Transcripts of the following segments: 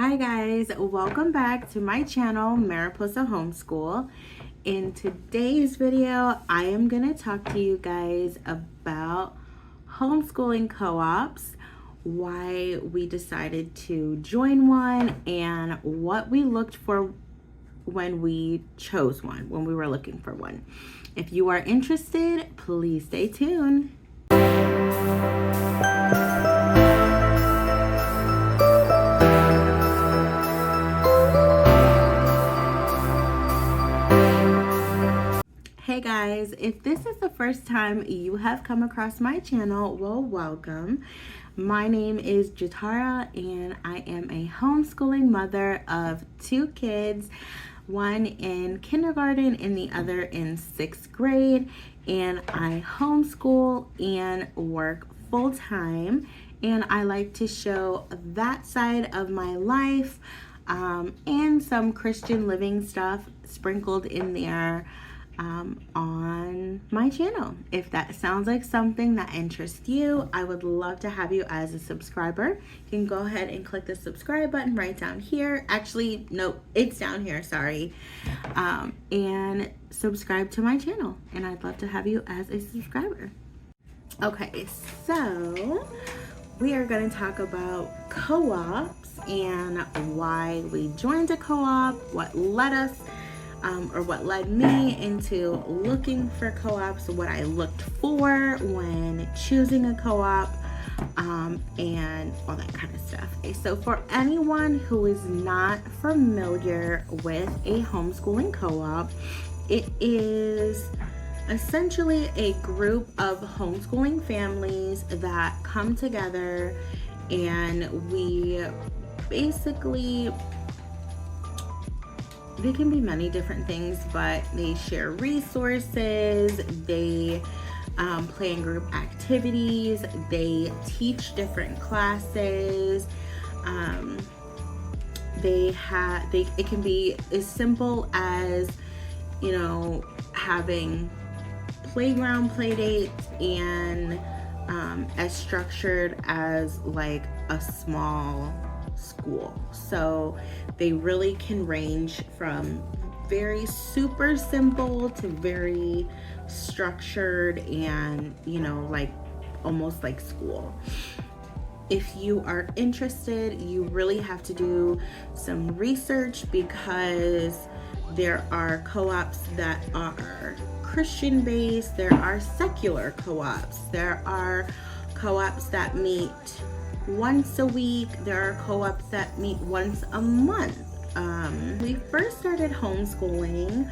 Hi guys, welcome back to my channel, Mariposa Homeschool. In today's video, I am going to talk to you guys about homeschooling co-ops, why we decided to join one, and what we looked for when we chose one, when we were looking for one. If you are interested, please stay tuned. Hey guys, if this is the first time you have come across my channel, well, welcome. My name is Jatara and I am a homeschooling mother of two kids, one in kindergarten and the other in 6th grade, and I homeschool and work full-time, and I like to show that side of my life and some Christian living stuff sprinkled in there on my channel. If that sounds like something that interests you, I would love to have you as a subscriber. You can go ahead and click the subscribe button right down here. Actually, no, it's down here, sorry. And subscribe to my channel, and I'd love to have you as a subscriber. Okay, so we are going to talk about co-ops and why we joined a co-op, what led us or what led me into looking for co-ops, what I looked for when choosing a co-op, and all that kind of stuff. Okay, so for anyone who is not familiar with a homeschooling co-op, it is essentially a group of homeschooling families that come together, and we basically, they can be many different things, but they share resources, they play in group activities, they teach different classes. It can be as simple as, you know, having playground play dates, and as structured as like a small school. So they really can range from very super simple to very structured and, you know, like almost like school. If you are interested, you really have to do some research, because there are co-ops that are Christian based, there are secular co-ops, there are co-ops that meet once a week, there are co-ops that meet once a month. We first started homeschooling,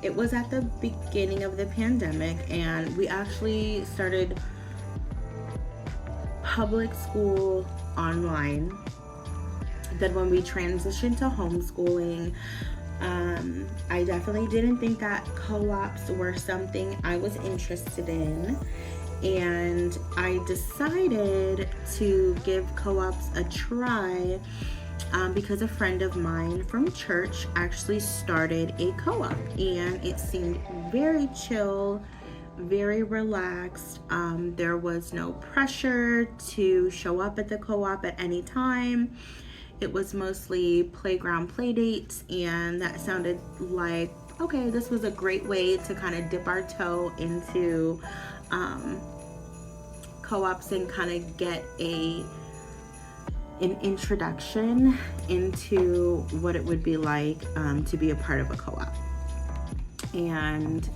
it was at the beginning of the pandemic, and we actually started public school online. Then when we transitioned to homeschooling, I definitely didn't think that co-ops were something I was interested in, and I decided to give co-ops a try because a friend of mine from church actually started a co-op, and it seemed very chill, very relaxed. There was no pressure to show up at the co-op at any time. It was mostly playground play dates, and that sounded like, okay, this was a great way to kind of dip our toe into co-ops and kind of get an introduction into what it would be like to be a part of a co-op. And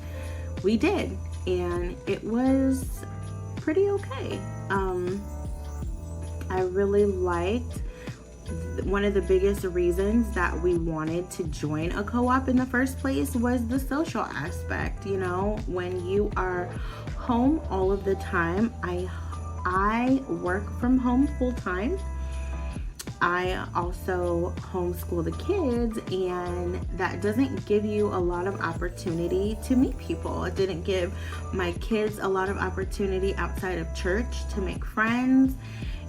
we did, and it was pretty okay. I really liked, one of the biggest reasons that we wanted to join a co-op in the first place was the social aspect. You know, when you are home all of the time, I work from home full-time. I also homeschool the kids, and that doesn't give you a lot of opportunity to meet people. It didn't give my kids a lot of opportunity outside of church to make friends,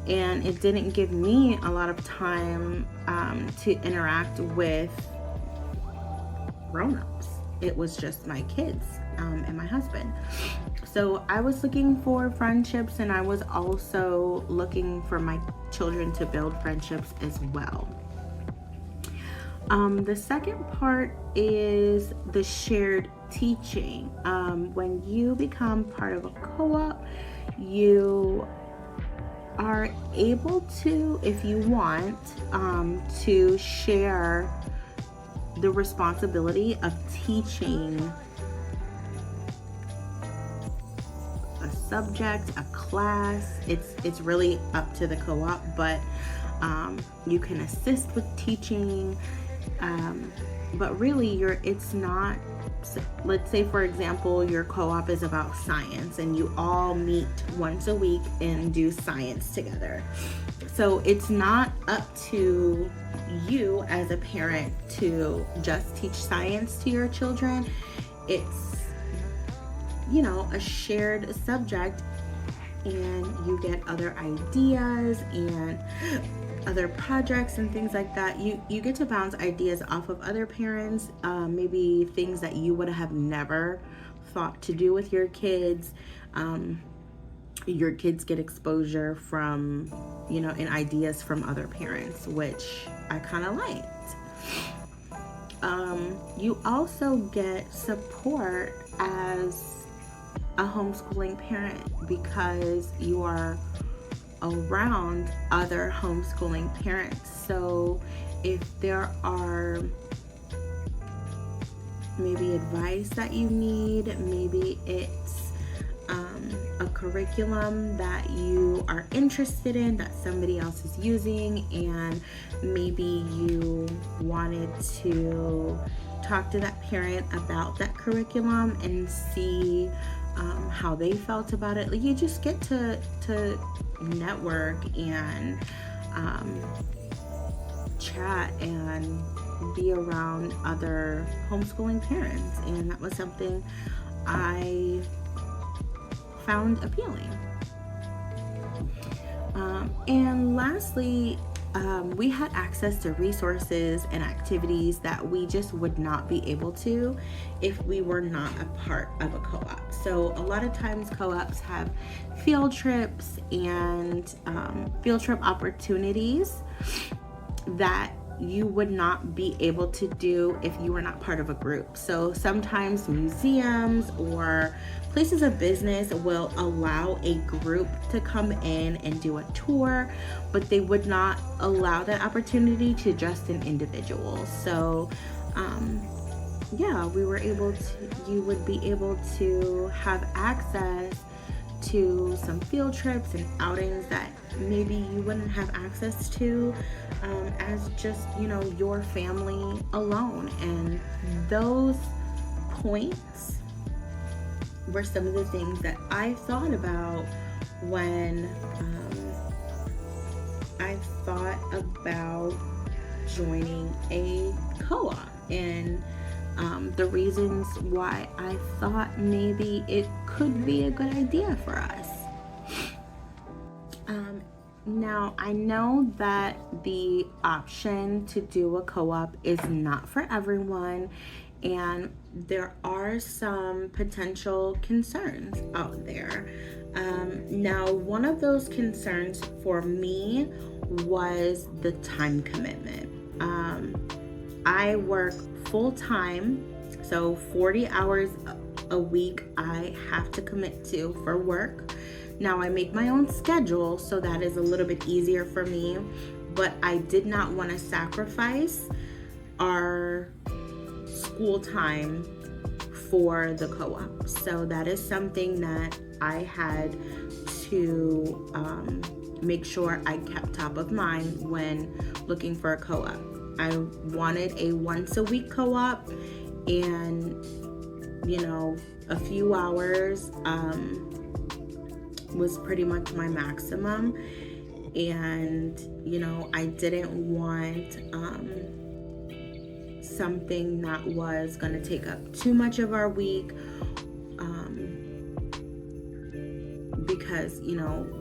and it didn't give me a lot of time to interact with grown-ups. It was just my kids and my husband. So I was looking for friendships, and I was also looking for my children to build friendships as well. The second part is the shared teaching. When you become part of a co-op, you are able to, if you want, to share the responsibility of teaching a subject, a class. It's really up to the co-op, but you can assist with teaching. But really, it's not. Let's say, for example, your co-op is about science, and you all meet once a week and do science together. So it's not up to you as a parent to just teach science to your children. It's, a shared subject, and you get other ideas and other projects and things like that. You get to bounce ideas off of other parents, maybe things that you would have never thought to do with your kids. Your kids get exposure from, and ideas from other parents, which I kind of liked. You also get support as a homeschooling parent because you are around other homeschooling parents. So if there are maybe advice that you need, maybe it's a curriculum that you are interested in that somebody else is using, and maybe you wanted to talk to that parent about that curriculum and see how they felt about it. Like, you just get to network and chat and be around other homeschooling parents, and that was something I found appealing. And lastly, we had access to resources and activities that we just would not be able to if we were not a part of a co-op. So a lot of times co-ops have field trips and field trip opportunities that you would not be able to do if you were not part of a group. So sometimes museums or places of business will allow a group to come in and do a tour, but they would not allow that opportunity to just an individual. So you would be able to have access to some field trips and outings that maybe you wouldn't have access to as just, your family alone. And those points were some of the things that I thought about when I thought about joining a co-op, and the reasons why I thought maybe it could be a good idea for us. Now, I know that the option to do a co-op is not for everyone, and there are some potential concerns out there. Now, one of those concerns for me was the time commitment. I work full-time, so 40 hours a week I have to commit to for work. Now, I make my own schedule, so that is a little bit easier for me, but I did not want to sacrifice our school time for the co-op. So that is something that I had to make sure I kept top of mind when looking for a co-op. I wanted a once a week co-op, and a few hours was pretty much my maximum. And I didn't want something that was going to take up too much of our week, because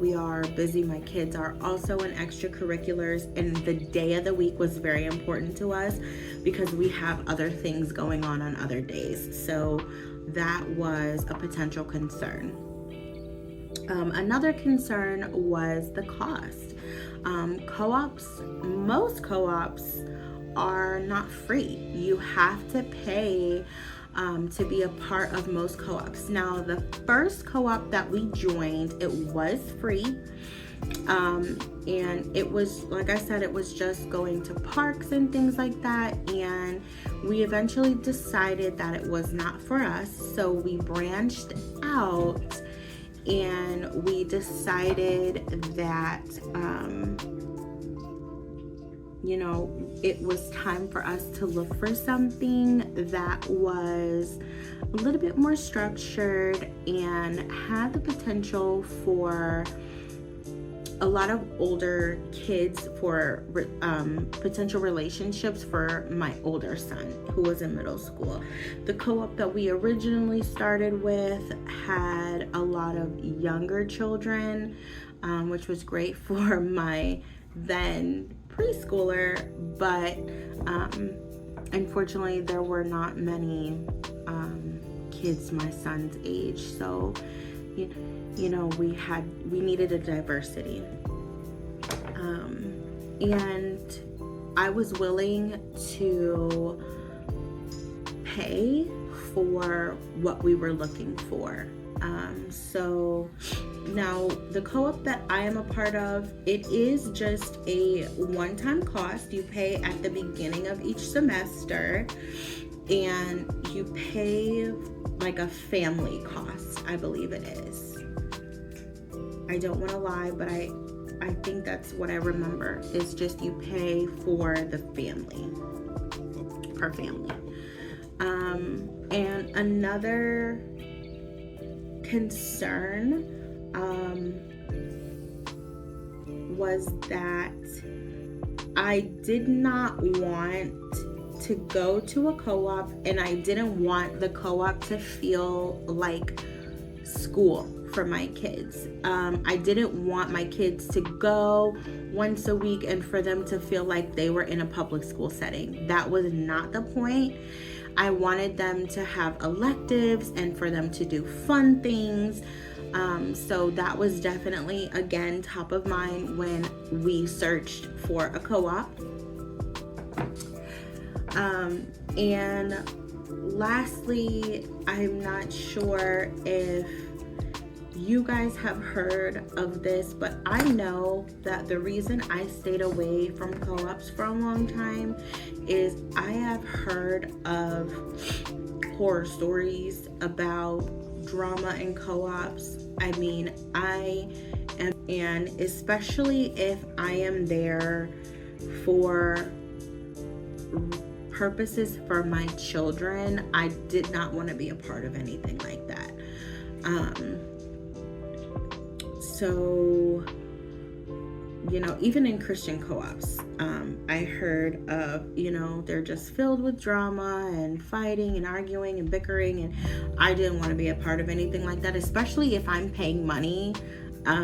we are busy. My kids are also in extracurriculars, and the day of the week was very important to us because we have other things going on other days. So that was a potential concern. Another concern was the cost. Most co-ops are not free. You have to pay to be a part of most co-ops. Now, the first co-op that we joined, it was free. And it was, like I said, it was just going to parks and things like that. And we eventually decided that it was not for us. So we branched out and we decided that, it was time for us to look for something that was a little bit more structured and had the potential for a lot of older kids, for potential relationships for my older son who was in middle school. The co-op that we originally started with had a lot of younger children, which was great for my then preschooler, but unfortunately there were not many kids my son's age, so we needed a diversity, and I was willing to pay for what we were looking for. So now the co-op that I am a part of, it is just a one-time cost. You pay at the beginning of each semester, and you pay like a family cost, I believe it is. I don't want to lie, but I think that's what I remember. It's just you pay for the family, per family. And another concern was that I did not want to go to a co-op, and I didn't want the co-op to feel like school for my kids. I didn't want my kids to go once a week and for them to feel like they were in a public school setting. That was not the point. I wanted them to have electives and for them to do fun things. So that was definitely, again, top of mind when we searched for a co-op. And lastly, I'm not sure if you guys have heard of this, but I know that the reason I stayed away from co-ops for a long time is I have heard of horror stories about drama in co-ops. I mean, and especially if I am there for purposes for my children, I did not want to be a part of anything like that. So, even in Christian co-ops, I heard of, they're just filled with drama and fighting and arguing and bickering, and I didn't want to be a part of anything like that, especially if I'm paying money. That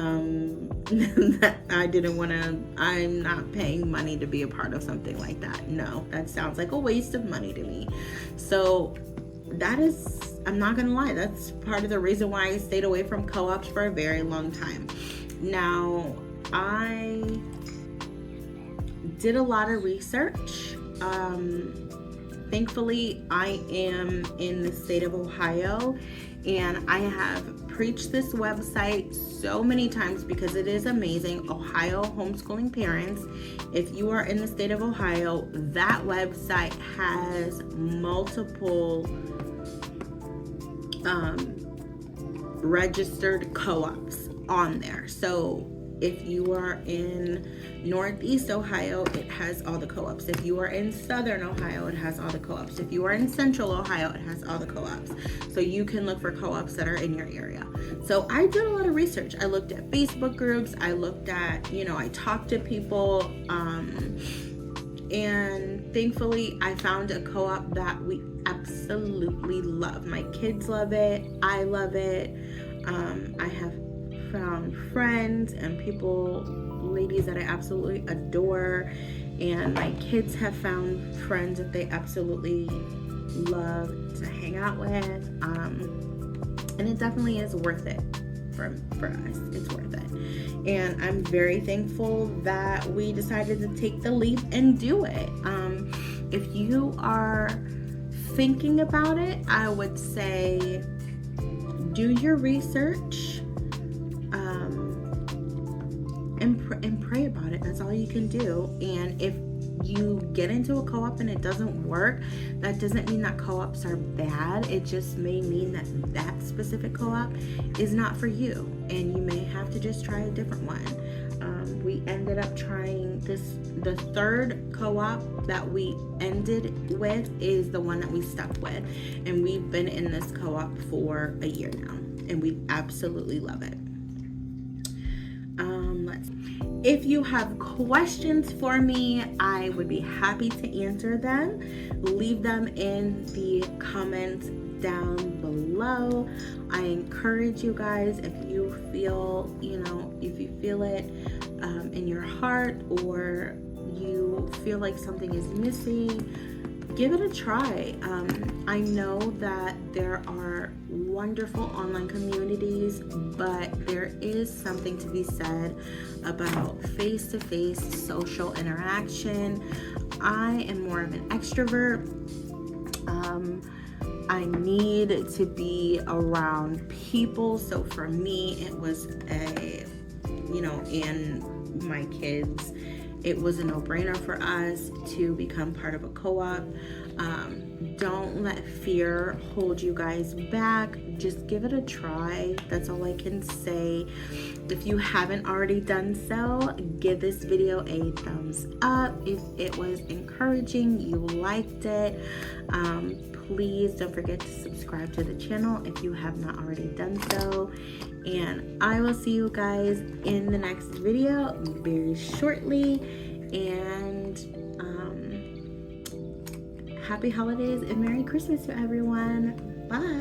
I'm not paying money to be a part of something like that. No, that sounds like a waste of money to me. So that is, I'm not gonna lie, that's part of the reason why I stayed away from co-ops for a very long time. Now, I did a lot of research. Thankfully, I am in the state of Ohio, and I have preached this website so many times because it is amazing. Ohio Homeschooling Parents. If you are in the state of Ohio, that website has multiple registered co-ops on there. So if you are in Northeast Ohio, it has all the co-ops. If you are in Southern Ohio, it has all the co-ops. If you are in Central Ohio, it has all the co-ops. So you can look for co-ops that are in your area. So I did a lot of research. I looked at Facebook groups. I looked at, I talked to people. And thankfully, I found a co-op that we absolutely love. My kids love it. I love it. I have found friends and people, ladies that I absolutely adore, and my kids have found friends that they absolutely love to hang out with. And it definitely is worth it for us. It's worth it. And I'm very thankful that we decided to take the leap and do it. If you are thinking about it, I would say do your research, and pray about it. That's all you can do. And if you get into a co-op and it doesn't work, that doesn't mean that co-ops are bad. It just may mean that that specific co-op is not for you, and you may have to just try a different one. We ended up trying the third co-op that we ended with is the one that we stuck with, and we've been in this co-op for a year now, and we absolutely love it. If you have questions for me, I would be happy to answer them. Leave them in the comments down below. I encourage you guys, if you feel it in your heart, or you feel like something is missing, give it a try. I know that there are wonderful online communities, but there is something to be said about face-to-face social interaction. I am more of an extrovert. I need to be around people, so for me it was and my kids, it was a no-brainer for us to become part of a co-op. Don't let fear hold you guys back. Just give it a try. That's all I can say. If you haven't already done so, give this video a thumbs up. If it was encouraging, you liked it, please don't forget to subscribe to the channel if you have not already done so. And I will see you guys in the next video very shortly. And happy holidays and Merry Christmas to everyone. Bye.